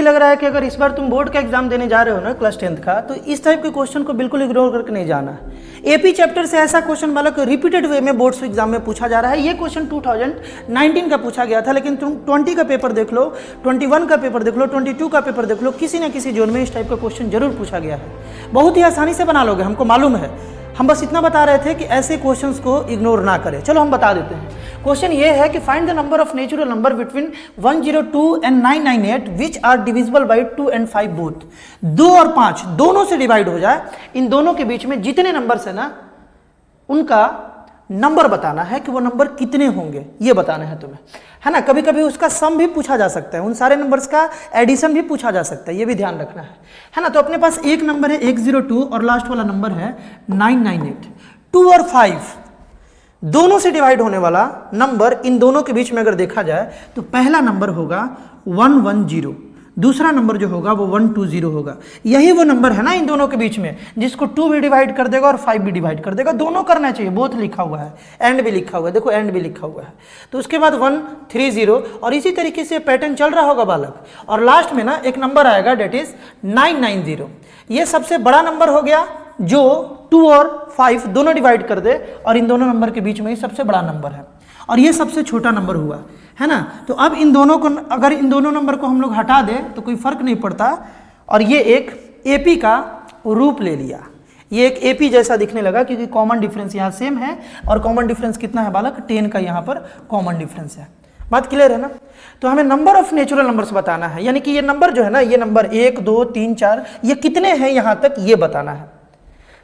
लग रहा है कि अगर इस बार तुम बोर्ड का एग्जाम देने जा रहे हो ना क्लास 10th का, तो इस टाइप के क्वेश्चन को बिल्कुल इग्नोर करके नहीं जाना है। एपी चैप्टर से ऐसा क्वेश्चन बालक रिपीटेड वे में बोर्ड्स एग्जाम में पूछा जा रहा है। ये क्वेश्चन 2019 का पूछा गया था, लेकिन तुम 20 का पेपर देख लो, 21 का पेपर देख लो, 22 का पेपर देख लो, किसी न किसी जोन में इस टाइप का क्वेश्चन जरूर पूछा गया है। बहुत ही आसानी से बना लोगे, हमको मालूम है। हम बस इतना बता रहे थे कि ऐसे क्वेश्चंस को इग्नोर ना करें। चलो हम बता देते हैं। क्वेश्चन ये है कि find the number of natural number between 102 and 998 which are divisible by 2 and 5 both. 2 और 5 दोनों से डिवाइड हो जाए, इन दोनों के बीच में जितने नंबर्स है ना, उनका नंबर बताना है कि वो नंबर कितने होंगे, ये बताना है तुम्हें, है ना। कभी कभी उसका सम भी पूछा जा सकता है, उन सारे नंबर्स का एडिशन भी पूछा जा सकता है, ये भी ध्यान रखना है ना। तो अपने पास एक नंबर है 102 और लास्ट वाला नंबर है 998। 2 और 5 दोनों से डिवाइड होने वाला नंबर इन दोनों के बीच में अगर देखा जाए तो पहला नंबर होगा 110, दूसरा नंबर जो होगा वो 120 होगा। यही वो नंबर है ना इन दोनों के बीच में जिसको 2 भी डिवाइड कर देगा और 5 भी डिवाइड कर देगा। दोनों करना चाहिए, बोथ लिखा हुआ है, एंड भी लिखा हुआ है, देखो एंड भी लिखा हुआ है। तो उसके बाद 130 और इसी तरीके से पैटर्न चल रहा होगा बालक। और लास्ट में ना एक नंबर आएगा डेट इज 990। ये सबसे बड़ा नंबर हो गया जो 2 और 5 दोनों डिवाइड कर दे, और इन दोनों नंबर के बीच में ही सबसे बड़ा नंबर है, और ये सबसे छोटा नंबर हुआ, है ना। तो अब इन दोनों को, अगर इन दोनों नंबर को हम लोग हटा दें तो कोई फर्क नहीं पड़ता, और ये एक एपी का रूप ले लिया। ये एक एपी जैसा दिखने लगा क्योंकि कॉमन डिफरेंस यहाँ सेम है, और कॉमन डिफरेंस कितना है बालक, 10 का यहाँ पर कॉमन डिफरेंस है। बात क्लियर है ना। तो हमें नंबर ऑफ नेचुरल नंबर्स बताना है, यानी कि ये नंबर जो है ना, ये नंबर 1 2 3 4 ये कितने हैं यहाँ तक, ये बताना है।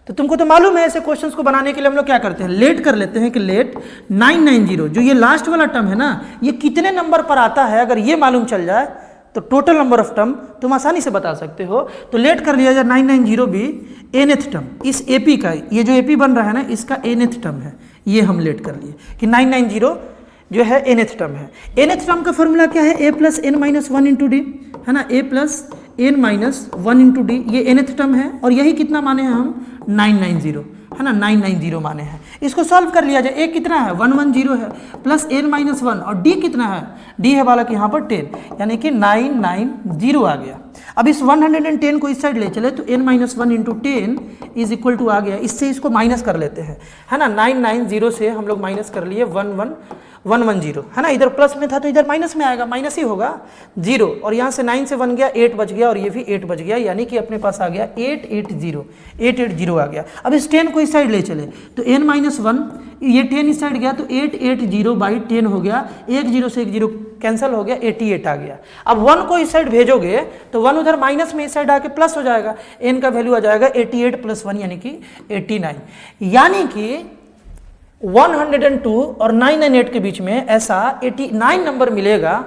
तो तुमको तो मालूम है ऐसे क्वेश्चंस को बनाने के लिए हम लोग क्या करते हैं, लेट कर लेते हैं कि लेट 990 जो ये लास्ट वाला टर्म है ना, ये कितने नंबर पर आता है, अगर ये मालूम चल जाए तो टोटल नंबर ऑफ टर्म तुम आसानी से बता सकते हो। तो लेट कर लिया जाए 990 भी nth टर्म, इस एपी का, ये जो एपी बन रहा है ना, इसका nth टर्म है, ये हम लेट कर लिए कि 990 जो है nth टर्म है। nth टर्म का फॉर्मूला क्या है, a plus n minus 1 into D, है ना, a plus n minus 1 into D, ये nth टर्म है, और यही कितना माने हैं हम, 990, है ना, 990 माने हैं। इसको सॉल्व कर लिया जाए, a कितना है 110 है, प्लस n माइनस 1, और d कितना है, d है बालक यहाँ पर 10, यानी कि 990 आ गया। अब इस 110 को इस साइड ले चले तो n minus 1 into 10 is equal to आ गया, इससे इसको माइनस कर लेते हैं, है ना। 990 से हम लोग माइनस कर लिए 110, है ना। इधर प्लस में था तो इधर माइनस में आएगा, माइनस ही होगा 0, और यहाँ से 9 से 1 गया, 8 बच गया, और ये भी 8 बच गया, यानी कि अपने पास आ गया 880 आ गया। अब इस 10 को इस साइड ले चले तो n माइनस 1, ये 10 इस साइड गया तो 880/10 हो गया, 1 0 से 1 0 कैंसिल हो गया, 88 आ गया। अब 1 को इस साइड भेजोगे तो 1 उधर माइनस में इस साइड आके प्लस हो जाएगा, n का वैल्यू आ जाएगा 88 + 1 यानी कि 89, यानी कि 102 और 998 के बीच में ऐसा 89 नंबर मिलेगा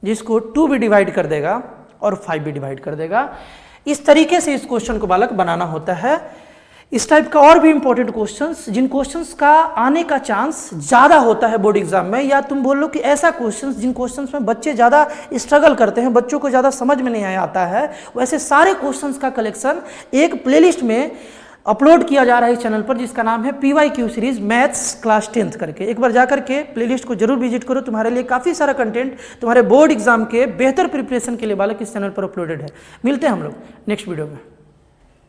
जिसको 2 भी डिवाइड कर देगा और 5 भी डिवाइड कर देगा। इस तरीके से इस क्वेश्चन को बालक बनाना होता है। इस टाइप का और भी इंपॉर्टेंट क्वेश्चंस, जिन क्वेश्चंस का आने का चांस ज़्यादा होता है बोर्ड एग्जाम में, या तुम बोल लो कि ऐसा क्वेश्चंस जिन क्वेश्चंस में बच्चे ज़्यादा स्ट्रगल करते हैं, बच्चों को ज़्यादा समझ में नहीं आता है, वैसे सारे क्वेश्चंस का कलेक्शन एक प्लेलिस्ट में अपलोड किया जा रहा है इस चैनल पर, जिसका नाम है PYQ series maths class 10th करके। एक बार जा करके प्लेलिस्ट को जरूर विजिट करो, तुम्हारे लिए काफ़ी सारा कंटेंट तुम्हारे बोर्ड एग्जाम के बेहतर प्रिपरेशन के लिए बालक इस चैनल पर अपलोडेड है। मिलते हैं हम लोग नेक्स्ट वीडियो में।